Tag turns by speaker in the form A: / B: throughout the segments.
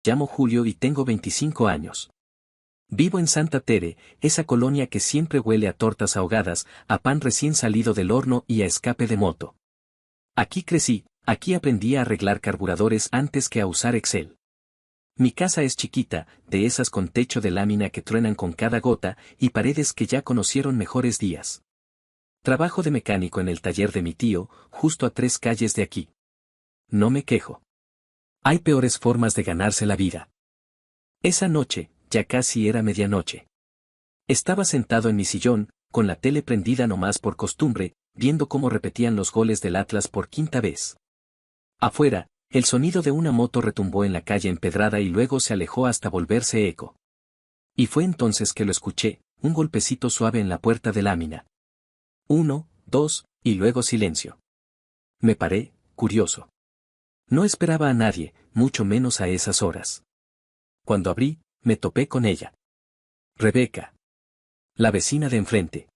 A: llamo Julio y tengo 25 años. Vivo en Santa Tere, esa colonia que siempre huele a tortas ahogadas, a pan recién salido del horno y a escape de moto. Aquí crecí, aquí aprendí a arreglar carburadores antes que a usar Excel. Mi casa es chiquita, de esas con techo de lámina que truenan con cada gota y paredes que ya conocieron mejores días. Trabajo de mecánico en el taller de mi tío, justo a 3 calles de aquí. No me quejo. Hay peores formas de ganarse la vida. Esa noche, ya casi era medianoche. Estaba sentado en mi sillón, con la tele prendida nomás por costumbre, viendo cómo repetían los goles del Atlas por 5ª vez. Afuera, el sonido de una moto retumbó en la calle empedrada y luego se alejó hasta volverse eco. Y fue entonces que lo escuché, un golpecito suave en la puerta de lámina. 1, 2, y luego silencio. Me paré, curioso. No esperaba a nadie, mucho menos a esas horas. Cuando abrí, me topé con ella. Rebeca. La vecina de enfrente.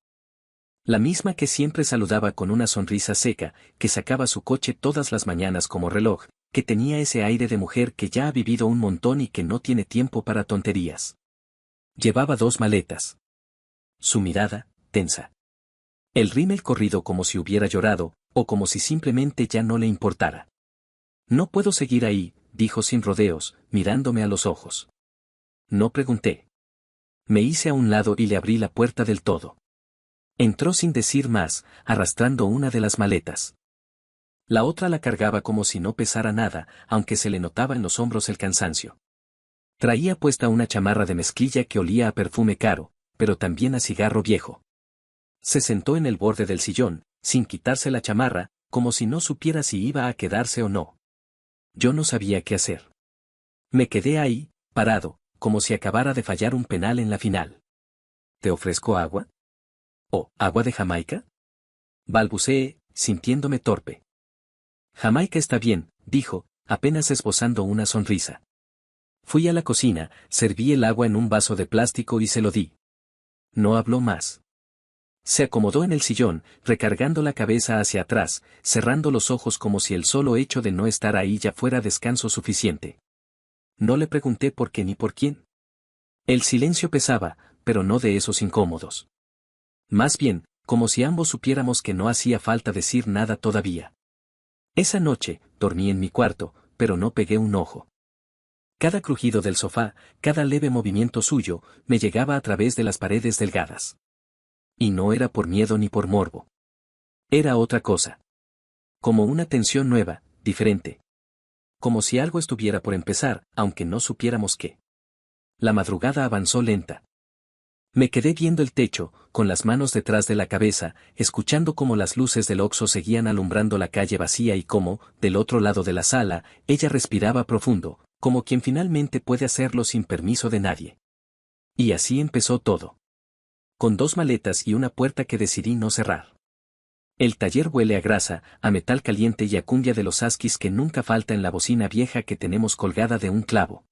A: La misma que siempre saludaba con una sonrisa seca, que sacaba su coche todas las mañanas como reloj, que tenía ese aire de mujer que ya ha vivido un montón y que no tiene tiempo para tonterías. Llevaba 2 maletas. Su mirada, tensa. El rímel corrido como si hubiera llorado, o como si simplemente ya no le importara. No puedo seguir ahí, dijo sin rodeos, mirándome a los ojos. No pregunté. Me hice a un lado y le abrí la puerta del todo. Entró sin decir más, arrastrando una de las maletas. La otra la cargaba como si no pesara nada, aunque se le notaba en los hombros el cansancio. Traía puesta una chamarra de mezclilla que olía a perfume caro, pero también a cigarro viejo. Se sentó en el borde del sillón, sin quitarse la chamarra, como si no supiera si iba a quedarse o no. Yo no sabía qué hacer. Me quedé ahí, parado, como si acabara de fallar un penal en la final. ¿Te ofrezco agua? ¿O agua de Jamaica? Balbuceé, sintiéndome torpe. Jamaica está bien, dijo, apenas esbozando una sonrisa. Fui a la cocina, serví el agua en un vaso de plástico y se lo di. No habló más. Se acomodó en el sillón, recargando la cabeza hacia atrás, cerrando los ojos como si el solo hecho de no estar ahí ya fuera descanso suficiente. No le pregunté por qué ni por quién. El silencio pesaba, pero no de esos incómodos. Más bien, como si ambos supiéramos que no hacía falta decir nada todavía. Esa noche, dormí en mi cuarto, pero no pegué un ojo. Cada crujido del sofá, cada leve movimiento suyo, me llegaba a través de las paredes delgadas. Y no era por miedo ni por morbo. Era otra cosa. Como una tensión nueva, diferente. Como si algo estuviera por empezar, aunque no supiéramos qué. La madrugada avanzó lenta. Me quedé viendo el techo, con las manos detrás de la cabeza, escuchando cómo las luces del Oxxo seguían alumbrando la calle vacía y cómo, del otro lado de la sala, ella respiraba profundo, como quien finalmente puede hacerlo sin permiso de nadie. Y así empezó todo. Con 2 maletas y una puerta que decidí no cerrar. El taller huele a grasa, a metal caliente y a cumbia de los asquis que nunca falta en la bocina vieja que tenemos colgada de un clavo.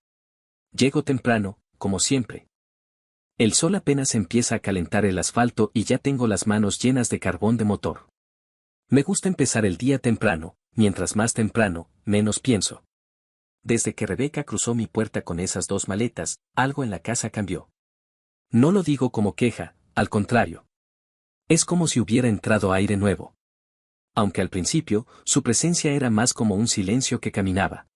A: Llego temprano, como siempre. El sol apenas empieza a calentar el asfalto y ya tengo las manos llenas de carbón de motor. Me gusta empezar el día temprano, mientras más temprano, menos pienso. Desde que Rebeca cruzó mi puerta con esas 2 maletas, algo en la casa cambió. No lo digo como queja, al contrario. Es como si hubiera entrado aire nuevo. Aunque al principio, su presencia era más como un silencio que caminaba.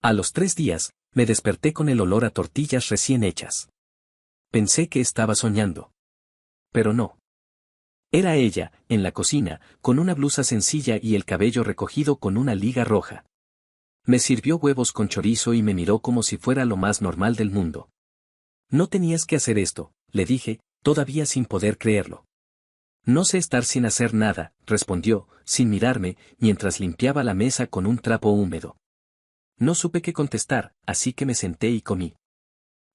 A: A los 3 días, me desperté con el olor a tortillas recién hechas. Pensé que estaba soñando. Pero no. Era ella, en la cocina, con una blusa sencilla y el cabello recogido con una liga roja. Me sirvió huevos con chorizo y me miró como si fuera lo más normal del mundo. No tenías que hacer esto, le dije, todavía sin poder creerlo. No sé estar sin hacer nada, respondió, sin mirarme, mientras limpiaba la mesa con un trapo húmedo. No supe qué contestar, así que me senté y comí.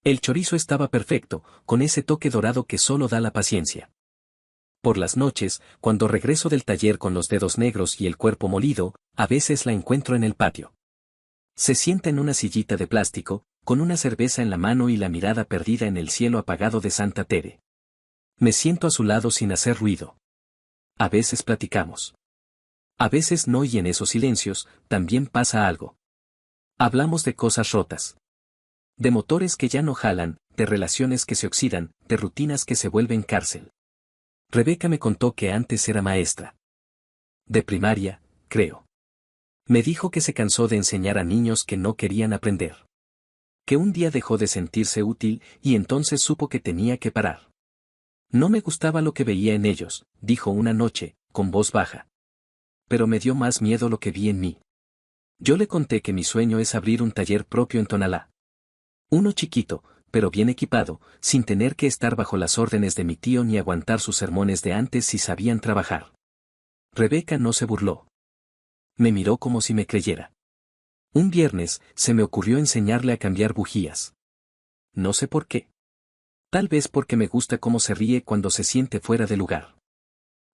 A: El chorizo estaba perfecto, con ese toque dorado que solo da la paciencia. Por las noches, cuando regreso del taller con los dedos negros y el cuerpo molido, a veces la encuentro en el patio. Se sienta en una sillita de plástico, con una cerveza en la mano y la mirada perdida en el cielo apagado de Santa Tere. Me siento a su lado sin hacer ruido. A veces platicamos. A veces no, y en esos silencios, también pasa algo. Hablamos de cosas rotas. De motores que ya no jalan, de relaciones que se oxidan, de rutinas que se vuelven cárcel. Rebeca me contó que antes era maestra. De primaria, creo. Me dijo que se cansó de enseñar a niños que no querían aprender. Que un día dejó de sentirse útil y entonces supo que tenía que parar. No me gustaba lo que veía en ellos, dijo una noche, con voz baja. Pero me dio más miedo lo que vi en mí. Yo le conté que mi sueño es abrir un taller propio en Tonalá. Uno chiquito, pero bien equipado, sin tener que estar bajo las órdenes de mi tío ni aguantar sus sermones de antes si sabían trabajar. Rebeca no se burló. Me miró como si me creyera. Un viernes, se me ocurrió enseñarle a cambiar bujías. No sé por qué. Tal vez porque me gusta cómo se ríe cuando se siente fuera de lugar.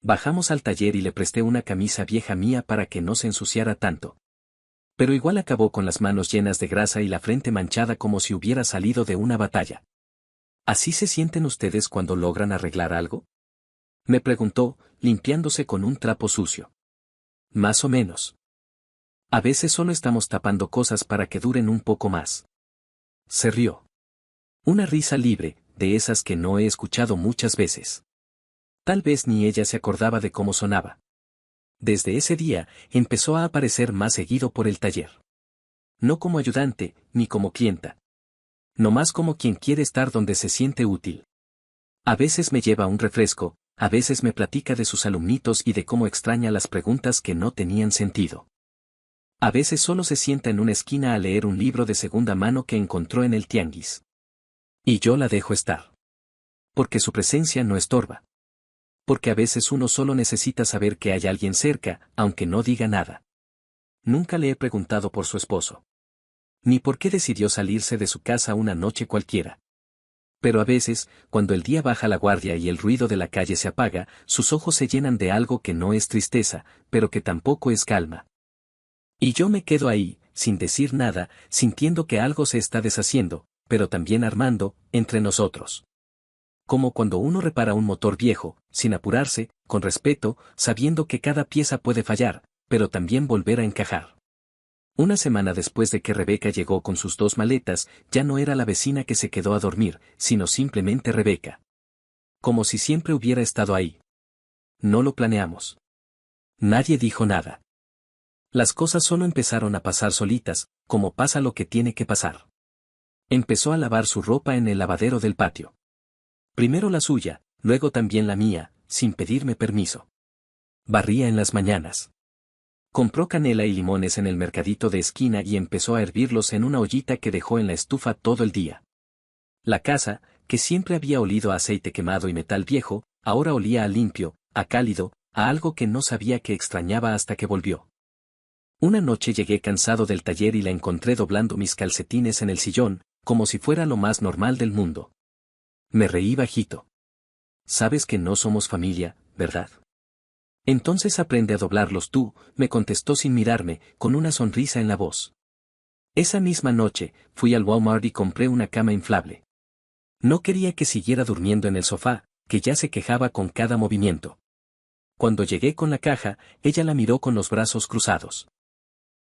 A: Bajamos al taller y le presté una camisa vieja mía para que no se ensuciara tanto. Pero igual acabó con las manos llenas de grasa y la frente manchada como si hubiera salido de una batalla. ¿Así se sienten ustedes cuando logran arreglar algo? Me preguntó, limpiándose con un trapo sucio. Más o menos. A veces solo estamos tapando cosas para que duren un poco más. Se rió. Una risa libre, de esas que no he escuchado muchas veces. Tal vez ni ella se acordaba de cómo sonaba. Desde ese día, empezó a aparecer más seguido por el taller. No como ayudante, ni como clienta. No más como quien quiere estar donde se siente útil. A veces me lleva un refresco, a veces me platica de sus alumnitos y de cómo extraña las preguntas que no tenían sentido. A veces solo se sienta en una esquina a leer un libro de segunda mano que encontró en el tianguis. Y yo la dejo estar. Porque su presencia no estorba. Porque a veces uno solo necesita saber que hay alguien cerca, aunque no diga nada. Nunca le he preguntado por su esposo. Ni por qué decidió salirse de su casa una noche cualquiera. Pero a veces, cuando el día baja la guardia y el ruido de la calle se apaga, sus ojos se llenan de algo que no es tristeza, pero que tampoco es calma. Y yo me quedo ahí, sin decir nada, sintiendo que algo se está deshaciendo, pero también armando, entre nosotros. Como cuando uno repara un motor viejo, sin apurarse, con respeto, sabiendo que cada pieza puede fallar, pero también volver a encajar. Una semana después de que Rebeca llegó con sus 2 maletas, ya no era la vecina que se quedó a dormir, sino simplemente Rebeca. Como si siempre hubiera estado ahí. No lo planeamos. Nadie dijo nada. Las cosas solo empezaron a pasar solitas, como pasa lo que tiene que pasar. Empezó a lavar su ropa en el lavadero del patio. Primero la suya, luego también la mía, sin pedirme permiso. Barría en las mañanas. Compró canela y limones en el mercadito de esquina y empezó a hervirlos en una ollita que dejó en la estufa todo el día. La casa, que siempre había olido a aceite quemado y metal viejo, ahora olía a limpio, a cálido, a algo que no sabía que extrañaba hasta que volvió. Una noche llegué cansado del taller y la encontré doblando mis calcetines en el sillón, como si fuera lo más normal del mundo. Me reí bajito. Sabes que no somos familia, ¿verdad? Entonces aprende a doblarlos tú, me contestó sin mirarme, con una sonrisa en la voz. Esa misma noche, fui al Walmart y compré una cama inflable. No quería que siguiera durmiendo en el sofá, que ya se quejaba con cada movimiento. Cuando llegué con la caja, ella la miró con los brazos cruzados.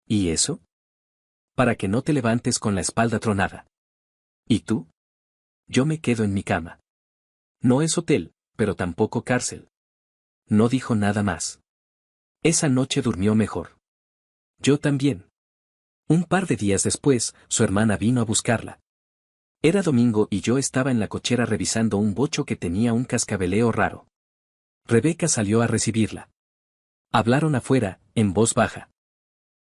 A: ¿Y eso? Para que no te levantes con la espalda tronada. ¿Y tú? Yo me quedo en mi cama. No es hotel, pero tampoco cárcel. No dijo nada más. Esa noche durmió mejor. Yo también. Un par de días después, su hermana vino a buscarla. Era domingo y yo estaba en la cochera revisando un bocho que tenía un cascabeleo raro. Rebeca salió a recibirla. Hablaron afuera, en voz baja.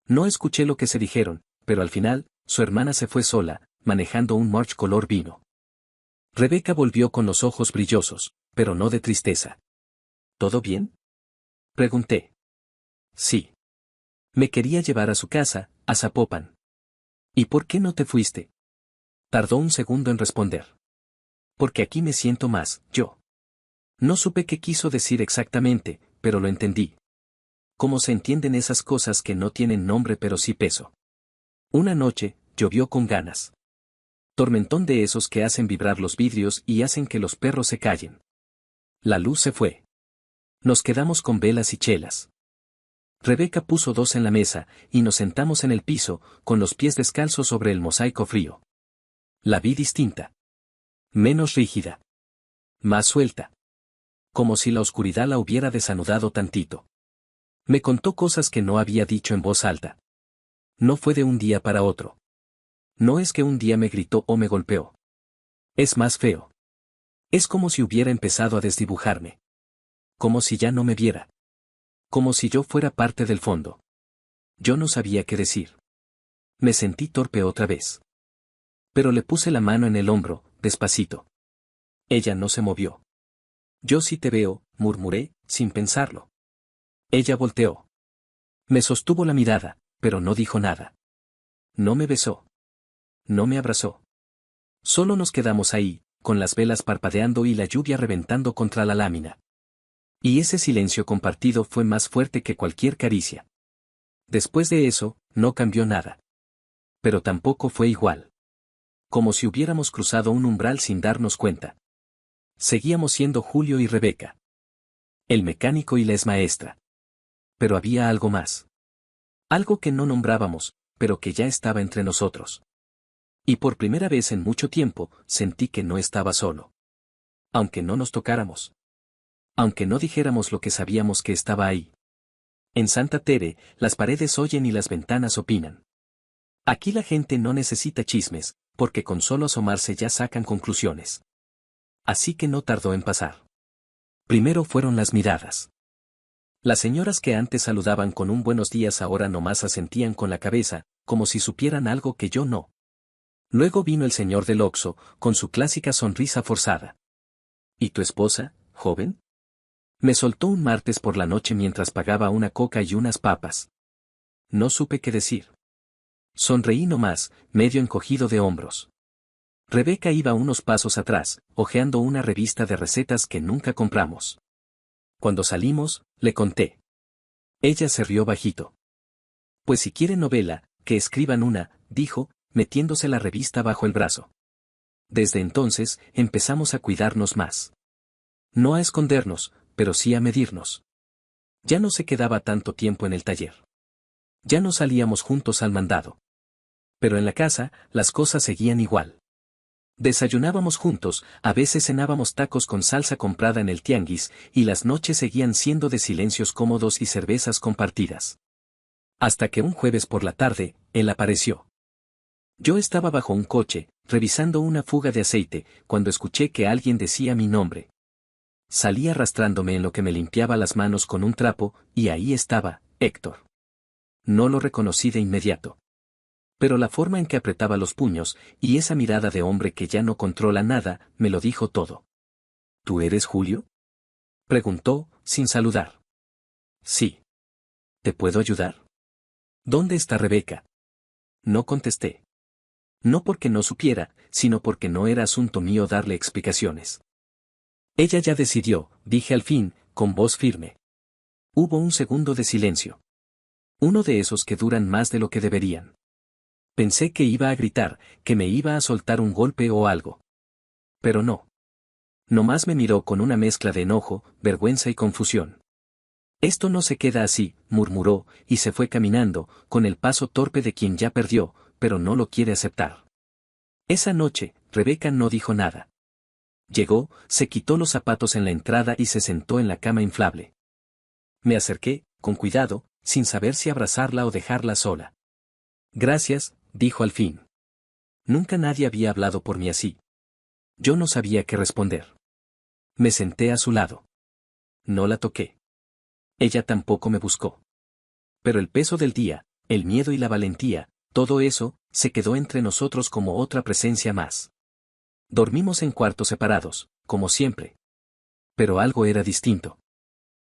A: No escuché lo que se dijeron, pero al final, su hermana se fue sola, manejando un March color vino. Rebeca volvió con los ojos brillosos, pero no de tristeza. ¿Todo bien? Pregunté. Sí. Me quería llevar a su casa, a Zapopan. ¿Y por qué no te fuiste? Tardó un segundo en responder. Porque aquí me siento más, yo. No supe qué quiso decir exactamente, pero lo entendí. Cómo se entienden esas cosas que no tienen nombre pero sí peso. Una noche, llovió con ganas. Tormentón de esos que hacen vibrar los vidrios y hacen que los perros se callen. La luz se fue. Nos quedamos con velas y chelas. Rebeca puso 2 en la mesa, y nos sentamos en el piso, con los pies descalzos sobre el mosaico frío. La vi distinta. Menos rígida. Más suelta. Como si la oscuridad la hubiera desanudado tantito. Me contó cosas que no había dicho en voz alta. No fue de un día para otro. No es que un día me gritó o me golpeó. Es más feo. Es como si hubiera empezado a desdibujarme. Como si ya no me viera. Como si yo fuera parte del fondo. Yo no sabía qué decir. Me sentí torpe otra vez. Pero le puse la mano en el hombro, despacito. Ella no se movió. Yo sí te veo, murmuré, sin pensarlo. Ella volteó. Me sostuvo la mirada, pero no dijo nada. No me besó. No me abrazó. Solo nos quedamos ahí, con las velas parpadeando y la lluvia reventando contra la lámina. Y ese silencio compartido fue más fuerte que cualquier caricia. Después de eso, no cambió nada. Pero tampoco fue igual. Como si hubiéramos cruzado un umbral sin darnos cuenta. Seguíamos siendo Julio y Rebeca. El mecánico y la exmaestra. Pero había algo más. Algo que no nombrábamos, pero que ya estaba entre nosotros. Y por primera vez en mucho tiempo, sentí que no estaba solo. Aunque no nos tocáramos. Aunque no dijéramos lo que sabíamos que estaba ahí. En Santa Tere, las paredes oyen y las ventanas opinan. Aquí la gente no necesita chismes, porque con solo asomarse ya sacan conclusiones. Así que no tardó en pasar. Primero fueron las miradas. Las señoras que antes saludaban con un buenos días ahora nomás asentían con la cabeza, como si supieran algo que yo no. Luego vino el señor del Oxo, con su clásica sonrisa forzada. ¿Y tu esposa, joven? Me soltó un martes por la noche mientras pagaba una coca y unas papas. No supe qué decir. Sonreí nomás, medio encogido de hombros. Rebeca iba unos pasos atrás, hojeando una revista de recetas que nunca compramos. Cuando salimos, le conté. Ella se rió bajito. Pues si quiere novela, que escriban una, dijo, metiéndose la revista bajo el brazo. Desde entonces, empezamos a cuidarnos más. No a escondernos, pero sí a medirnos. Ya no se quedaba tanto tiempo en el taller. Ya no salíamos juntos al mandado. Pero en la casa, las cosas seguían igual. Desayunábamos juntos, a veces cenábamos tacos con salsa comprada en el tianguis, y las noches seguían siendo de silencios cómodos y cervezas compartidas. Hasta que un jueves por la tarde, él apareció. Yo estaba bajo un coche, revisando una fuga de aceite, cuando escuché que alguien decía mi nombre. Salí arrastrándome en lo que me limpiaba las manos con un trapo, y ahí estaba, Héctor. No lo reconocí de inmediato. Pero la forma en que apretaba los puños, y esa mirada de hombre que ya no controla nada, me lo dijo todo. ¿Tú eres Julio? Preguntó, sin saludar. Sí. ¿Te puedo ayudar? ¿Dónde está Rebeca? No contesté. No porque no supiera, sino porque no era asunto mío darle explicaciones. Ella ya decidió, dije al fin, con voz firme. Hubo un segundo de silencio. Uno de esos que duran más de lo que deberían. Pensé que iba a gritar, que me iba a soltar un golpe o algo. Pero no. Nomás me miró con una mezcla de enojo, vergüenza y confusión. Esto no se queda así, murmuró, y se fue caminando, con el paso torpe de quien ya perdió, pero no lo quiere aceptar. Esa noche, Rebeca no dijo nada. Llegó, se quitó los zapatos en la entrada y se sentó en la cama inflable. Me acerqué, con cuidado, sin saber si abrazarla o dejarla sola. Gracias, dijo al fin. Nunca nadie había hablado por mí así. Yo no sabía qué responder. Me senté a su lado. No la toqué. Ella tampoco me buscó. Pero el peso del día, el miedo y la valentía, todo eso, se quedó entre nosotros como otra presencia más. Dormimos en cuartos separados, como siempre. Pero algo era distinto.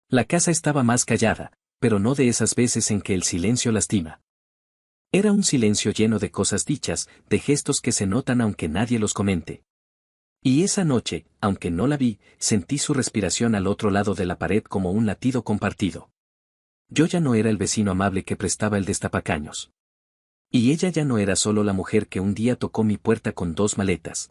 A: La casa estaba más callada, pero no de esas veces en que el silencio lastima. Era un silencio lleno de cosas dichas, de gestos que se notan aunque nadie los comente. Y esa noche, aunque no la vi, sentí su respiración al otro lado de la pared como un latido compartido. Yo ya no era el vecino amable que prestaba el destapacaños. Y ella ya no era solo la mujer que un día tocó mi puerta con 2 maletas.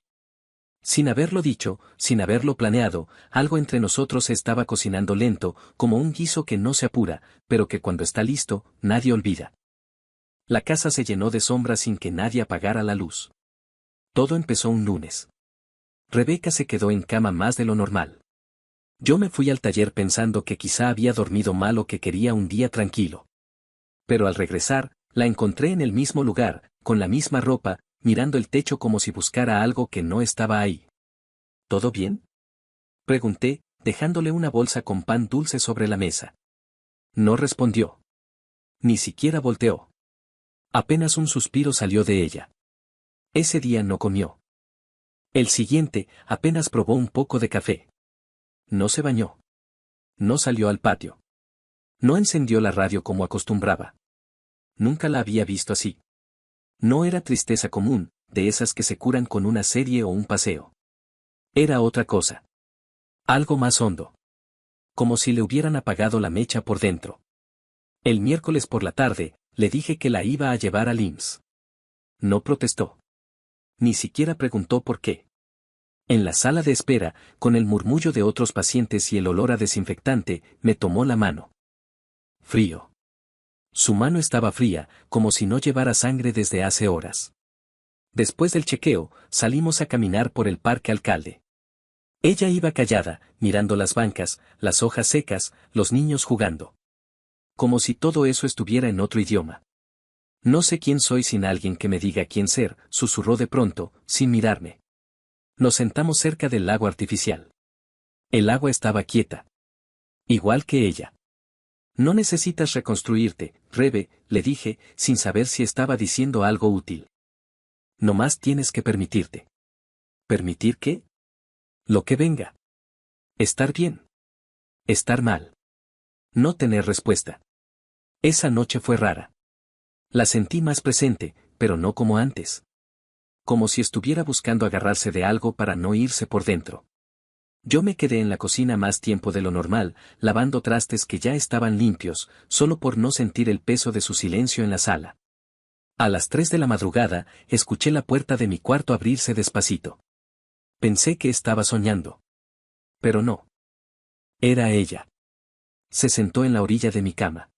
A: Sin haberlo dicho, sin haberlo planeado, algo entre nosotros se estaba cocinando lento, como un guiso que no se apura, pero que cuando está listo, nadie olvida. La casa se llenó de sombras sin que nadie apagara la luz. Todo empezó un lunes. Rebeca se quedó en cama más de lo normal. Yo me fui al taller pensando que quizá había dormido mal o que quería un día tranquilo. Pero al regresar, la encontré en el mismo lugar, con la misma ropa, mirando el techo como si buscara algo que no estaba ahí. ¿Todo bien?, pregunté, dejándole una bolsa con pan dulce sobre la mesa. No respondió. Ni siquiera volteó. Apenas un suspiro salió de ella. Ese día no comió. El siguiente, apenas probó un poco de café. No se bañó. No salió al patio. No encendió la radio como acostumbraba. Nunca la había visto así. No era tristeza común, de esas que se curan con una serie o un paseo. Era otra cosa. Algo más hondo. Como si le hubieran apagado la mecha por dentro. El miércoles por la tarde, le dije que la iba a llevar al IMSS. No protestó. Ni siquiera preguntó por qué. En la sala de espera, con el murmullo de otros pacientes y el olor a desinfectante, me tomó la mano. Frío. Su mano estaba fría, como si no llevara sangre desde hace horas. Después del chequeo, salimos a caminar por el Parque Alcalde. Ella iba callada, mirando las bancas, las hojas secas, los niños jugando. Como si todo eso estuviera en otro idioma. No sé quién soy sin alguien que me diga quién ser, susurró de pronto, sin mirarme. Nos sentamos cerca del lago artificial. El agua estaba quieta. Igual que ella. No necesitas reconstruirte, Rebe, le dije, sin saber si estaba diciendo algo útil. Nomás tienes que permitirte. ¿Permitir qué? Lo que venga. Estar bien. Estar mal. No tener respuesta. Esa noche fue rara. La sentí más presente, pero no como antes. Como si estuviera buscando agarrarse de algo para no irse por dentro. Yo me quedé en la cocina más tiempo de lo normal, lavando trastes que ya estaban limpios, solo por no sentir el peso de su silencio en la sala. A las 3 de la madrugada, escuché la puerta de mi cuarto abrirse despacito. Pensé que estaba soñando. Pero no. Era ella. Se sentó en la orilla de mi cama.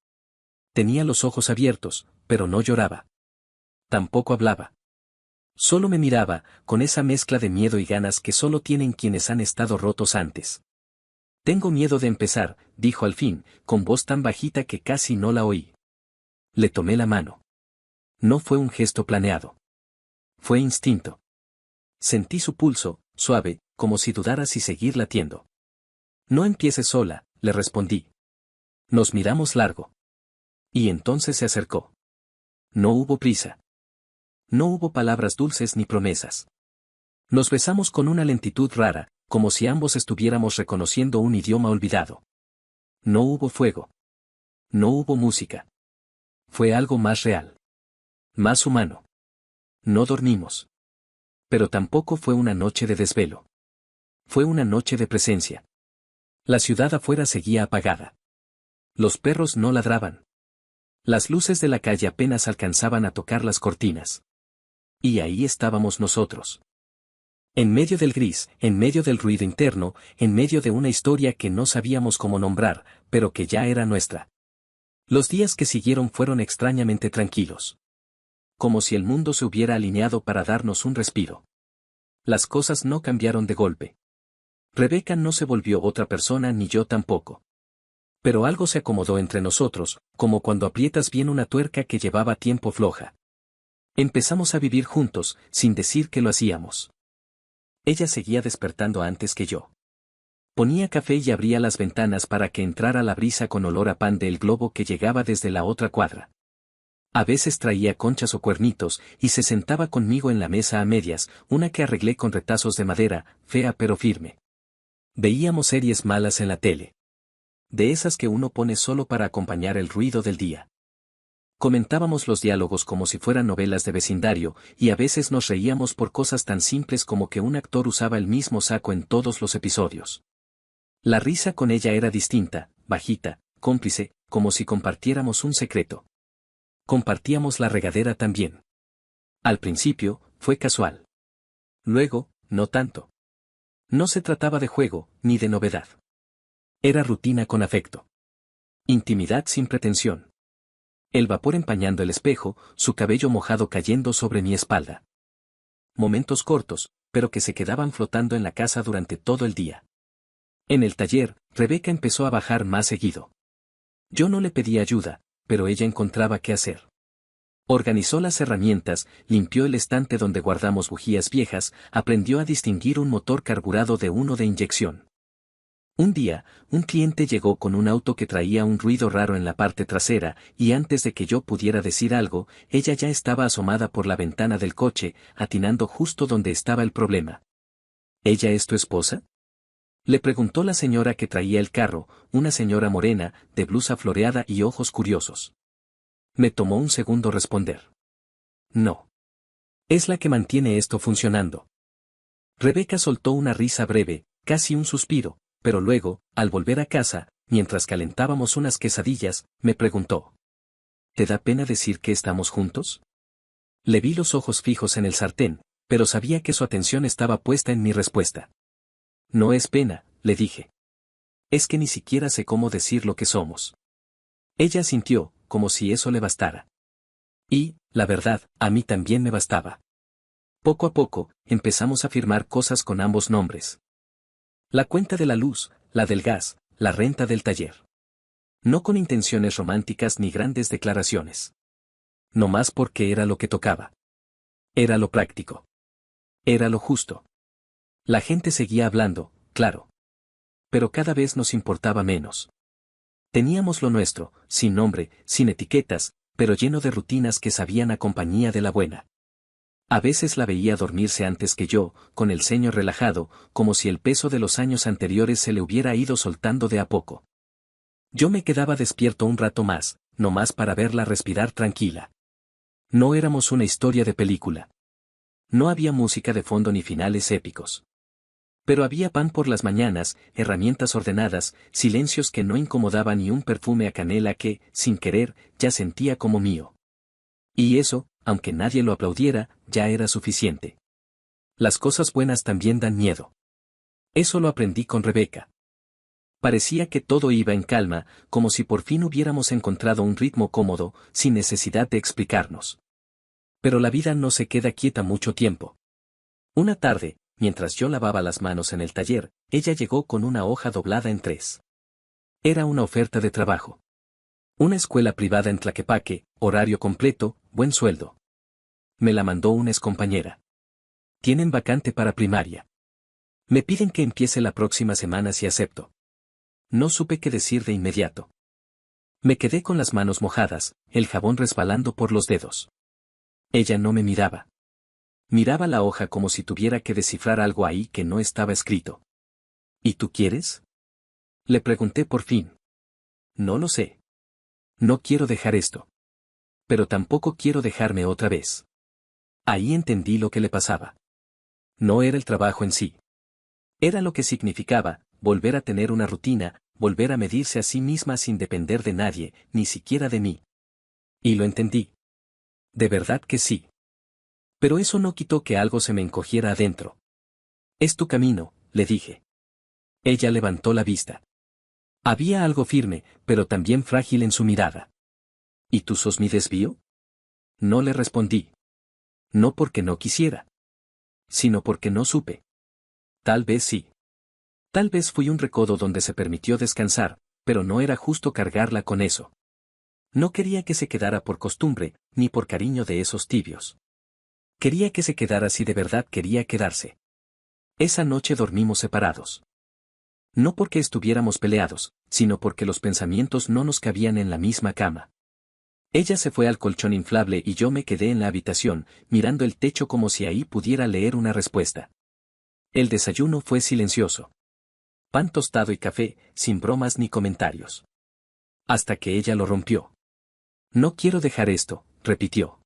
A: Tenía los ojos abiertos, pero no lloraba. Tampoco hablaba. Solo me miraba, con esa mezcla de miedo y ganas que solo tienen quienes han estado rotos antes. Tengo miedo de empezar, dijo al fin, con voz tan bajita que casi no la oí. Le tomé la mano. No fue un gesto planeado. Fue instinto. Sentí su pulso, suave, como si dudara si seguir latiendo. No empieces sola, le respondí. Nos miramos largo. Y entonces se acercó. No hubo prisa. No hubo palabras dulces ni promesas. Nos besamos con una lentitud rara, como si ambos estuviéramos reconociendo un idioma olvidado. No hubo fuego. No hubo música. Fue algo más real. Más humano. No dormimos. Pero tampoco fue una noche de desvelo. Fue una noche de presencia. La ciudad afuera seguía apagada. Los perros no ladraban. Las luces de la calle apenas alcanzaban a tocar las cortinas. Y ahí estábamos nosotros. En medio del gris, en medio del ruido interno, en medio de una historia que no sabíamos cómo nombrar, pero que ya era nuestra. Los días que siguieron fueron extrañamente tranquilos. Como si el mundo se hubiera alineado para darnos un respiro. Las cosas no cambiaron de golpe. Rebeca no se volvió otra persona ni yo tampoco. Pero algo se acomodó entre nosotros, como cuando aprietas bien una tuerca que llevaba tiempo floja. Empezamos a vivir juntos, sin decir que lo hacíamos. Ella seguía despertando antes que yo. Ponía café y abría las ventanas para que entrara la brisa con olor a pan del globo que llegaba desde la otra cuadra. A veces traía conchas o cuernitos y se sentaba conmigo en la mesa a medias, una que arreglé con retazos de madera, fea pero firme. Veíamos series malas en la tele. De esas que uno pone solo para acompañar el ruido del día. Comentábamos los diálogos como si fueran novelas de vecindario, y a veces nos reíamos por cosas tan simples como que un actor usaba el mismo saco en todos los episodios. La risa con ella era distinta, bajita, cómplice, como si compartiéramos un secreto. Compartíamos la regadera también. Al principio, fue casual. Luego, no tanto. No se trataba de juego, ni de novedad. Era rutina con afecto. Intimidad sin pretensión. El vapor empañando el espejo, su cabello mojado cayendo sobre mi espalda. momentos cortos, pero que se quedaban flotando en la casa durante todo el día. En el taller, Rebeca empezó a bajar más seguido. Yo no le pedí ayuda, pero ella encontraba qué hacer. Organizó las herramientas, limpió el estante donde guardamos bujías viejas, aprendió a distinguir un motor carburado de uno de inyección. Un día, un cliente llegó con un auto que traía un ruido raro en la parte trasera, y antes de que yo pudiera decir algo, ella ya estaba asomada por la ventana del coche, atinando justo donde estaba el problema. ¿Ella es tu esposa?, le preguntó la señora que traía el carro, una señora morena, de blusa floreada y ojos curiosos. Me tomó un segundo responder. No. Es la que mantiene esto funcionando. Rebeca soltó una risa breve, casi un suspiro, pero luego, al volver a casa, mientras calentábamos unas quesadillas, me preguntó. ¿Te da pena decir que estamos juntos? Le vi los ojos fijos en el sartén, pero sabía que su atención estaba puesta en mi respuesta. No es pena, le dije. Es que ni siquiera sé cómo decir lo que somos. Ella asintió, como si eso le bastara. Y, la verdad, a mí también me bastaba. Poco a poco, empezamos a firmar cosas con ambos nombres. La cuenta de la luz, la del gas, la renta del taller. No con intenciones románticas ni grandes declaraciones. No más porque era lo que tocaba. Era lo práctico. Era lo justo. La gente seguía hablando, claro. Pero cada vez nos importaba menos. Teníamos lo nuestro, sin nombre, sin etiquetas, pero lleno de rutinas que sabían a compañía de la buena. A veces la veía dormirse antes que yo, con el ceño relajado, como si el peso de los años anteriores se le hubiera ido soltando de a poco. Yo me quedaba despierto un rato más, no más para verla respirar tranquila. No éramos una historia de película. No había música de fondo ni finales épicos. Pero había pan por las mañanas, herramientas ordenadas, silencios que no incomodaban y un perfume a canela que, sin querer, ya sentía como mío. Y eso, aunque nadie lo aplaudiera, ya era suficiente. Las cosas buenas también dan miedo. Eso lo aprendí con Rebeca. Parecía que todo iba en calma, como si por fin hubiéramos encontrado un ritmo cómodo, sin necesidad de explicarnos. Pero la vida no se queda quieta mucho tiempo. Una tarde, mientras yo lavaba las manos en el taller, ella llegó con una hoja doblada en 3. Era una oferta de trabajo. Una escuela privada en Tlaquepaque, horario completo, buen sueldo. Me la mandó una excompañera. Tienen vacante para primaria. Me piden que empiece la próxima semana si acepto. No supe qué decir de inmediato. Me quedé con las manos mojadas, el jabón resbalando por los dedos. Ella no me miraba. Miraba la hoja como si tuviera que descifrar algo ahí que no estaba escrito. ¿Y tú quieres?, le pregunté por fin. No lo sé. No quiero dejar esto. Pero tampoco quiero dejarme otra vez. Ahí entendí lo que le pasaba. No era el trabajo en sí. Era lo que significaba, volver a tener una rutina, volver a medirse a sí misma sin depender de nadie, ni siquiera de mí. Y lo entendí. De verdad que sí. Pero eso no quitó que algo se me encogiera adentro. Es tu camino, le dije. Ella levantó la vista. Había algo firme, pero también frágil en su mirada. ¿Y tú sos mi desvío? No le respondí. No porque no quisiera. Sino porque no supe. Tal vez sí. Tal vez fui un recodo donde se permitió descansar, pero no era justo cargarla con eso. No quería que se quedara por costumbre, ni por cariño de esos tibios. Quería que se quedara si de verdad quería quedarse. Esa noche dormimos separados. No porque estuviéramos peleados, sino porque los pensamientos no nos cabían en la misma cama. Ella se fue al colchón inflable y yo me quedé en la habitación, mirando el techo como si ahí pudiera leer una respuesta. El desayuno fue silencioso. Pan tostado y café, sin bromas ni comentarios. Hasta que ella lo rompió. No quiero dejar esto, repitió.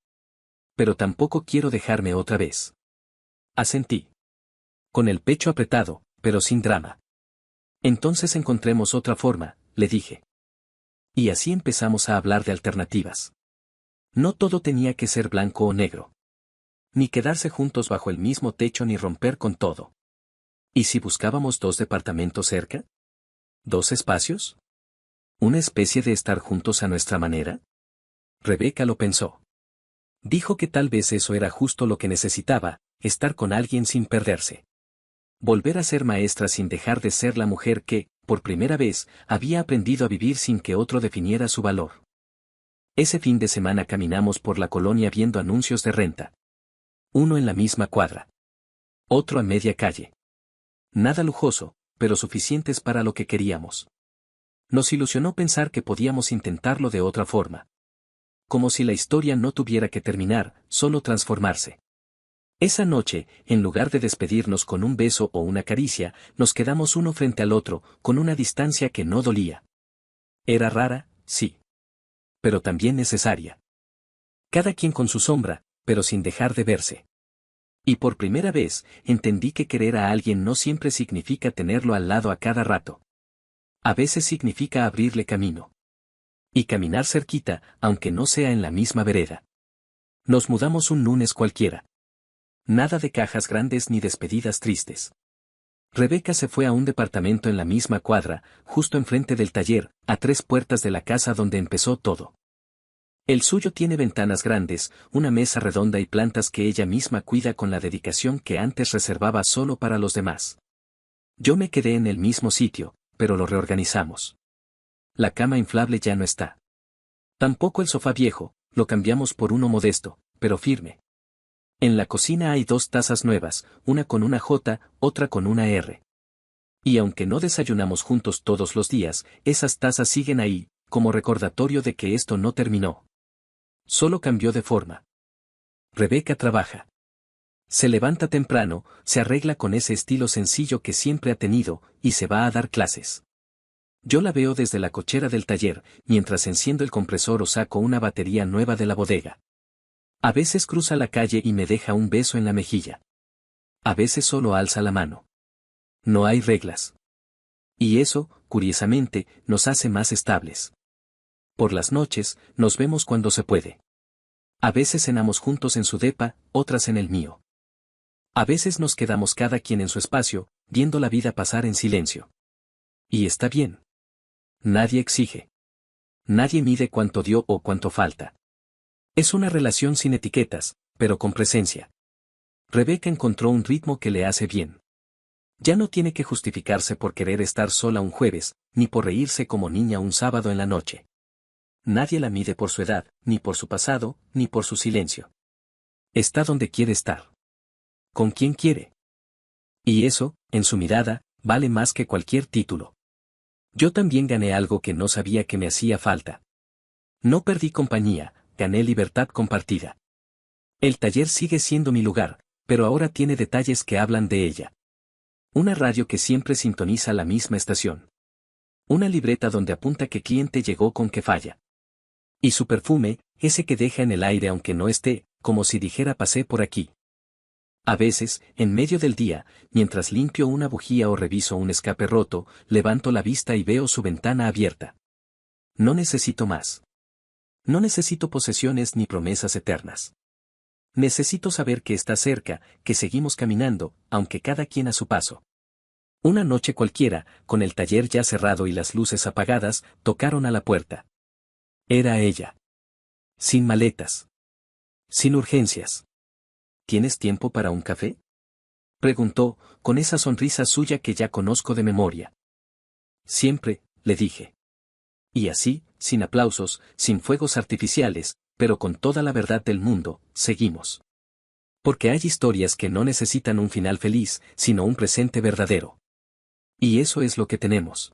A: Pero tampoco quiero dejarme otra vez. Asentí. Con el pecho apretado, pero sin drama. Entonces encontremos otra forma, le dije. Y así empezamos a hablar de alternativas. No todo tenía que ser blanco o negro. Ni quedarse juntos bajo el mismo techo ni romper con todo. ¿Y si buscábamos 2 departamentos cerca? ¿2 espacios? ¿Una especie de estar juntos a nuestra manera? Rebeca lo pensó. Dijo que tal vez eso era justo lo que necesitaba, estar con alguien sin perderse. Volver a ser maestra sin dejar de ser la mujer que, por primera vez, había aprendido a vivir sin que otro definiera su valor. Ese fin de semana caminamos por la colonia viendo anuncios de renta. Uno en la misma cuadra. Otro a media calle. Nada lujoso, pero suficientes para lo que queríamos. Nos ilusionó pensar que podíamos intentarlo de otra forma. Como si la historia no tuviera que terminar, solo transformarse. Esa noche, en lugar de despedirnos con un beso o una caricia, nos quedamos uno frente al otro, con una distancia que no dolía. Era rara, sí. Pero también necesaria. Cada quien con su sombra, pero sin dejar de verse. Y por primera vez, entendí que querer a alguien no siempre significa tenerlo al lado a cada rato. A veces significa abrirle camino. Y caminar cerquita, aunque no sea en la misma vereda. Nos mudamos un lunes cualquiera. Nada de cajas grandes ni despedidas tristes. Rebeca se fue a un departamento en la misma cuadra, justo enfrente del taller, a 3 puertas de la casa donde empezó todo. El suyo tiene ventanas grandes, una mesa redonda y plantas que ella misma cuida con la dedicación que antes reservaba solo para los demás. Yo me quedé en el mismo sitio, pero lo reorganizamos. La cama inflable ya no está. Tampoco el sofá viejo, lo cambiamos por uno modesto, pero firme. En la cocina hay 2 tazas nuevas, una con una J, otra con una R. Y aunque no desayunamos juntos todos los días, esas tazas siguen ahí, como recordatorio de que esto no terminó. Solo cambió de forma. Rebeca trabaja. Se levanta temprano, se arregla con ese estilo sencillo que siempre ha tenido, y se va a dar clases. Yo la veo desde la cochera del taller, mientras enciendo el compresor o saco una batería nueva de la bodega. A veces cruza la calle y me deja un beso en la mejilla. A veces solo alza la mano. No hay reglas. Y eso, curiosamente, nos hace más estables. Por las noches, nos vemos cuando se puede. A veces cenamos juntos en su depa, otras en el mío. A veces nos quedamos cada quien en su espacio, viendo la vida pasar en silencio. Y está bien. Nadie exige. Nadie mide cuánto dio o cuánto falta. Es una relación sin etiquetas, pero con presencia. Rebeca encontró un ritmo que le hace bien. Ya no tiene que justificarse por querer estar sola un jueves, ni por reírse como niña un sábado en la noche. Nadie la mide por su edad, ni por su pasado, ni por su silencio. Está donde quiere estar. Con quien quiere. Y eso, en su mirada, vale más que cualquier título. Yo también gané algo que no sabía que me hacía falta. No perdí compañía, gané libertad compartida. El taller sigue siendo mi lugar, pero ahora tiene detalles que hablan de ella. Una radio que siempre sintoniza la misma estación. Una libreta donde apunta qué cliente llegó con qué falla. Y su perfume, ese que deja en el aire aunque no esté, como si dijera pasé por aquí. A veces, en medio del día, mientras limpio una bujía o reviso un escape roto, levanto la vista y veo su ventana abierta. No necesito más. No necesito posesiones ni promesas eternas. Necesito saber que está cerca, que seguimos caminando, aunque cada quien a su paso. Una noche cualquiera, con el taller ya cerrado y las luces apagadas, tocaron a la puerta. Era ella. Sin maletas. Sin urgencias. ¿Tienes tiempo para un café?, preguntó, con esa sonrisa suya que ya conozco de memoria. Siempre, le dije. Y así, sin aplausos, sin fuegos artificiales, pero con toda la verdad del mundo, seguimos. Porque hay historias que no necesitan un final feliz, sino un presente verdadero. Y eso es lo que tenemos.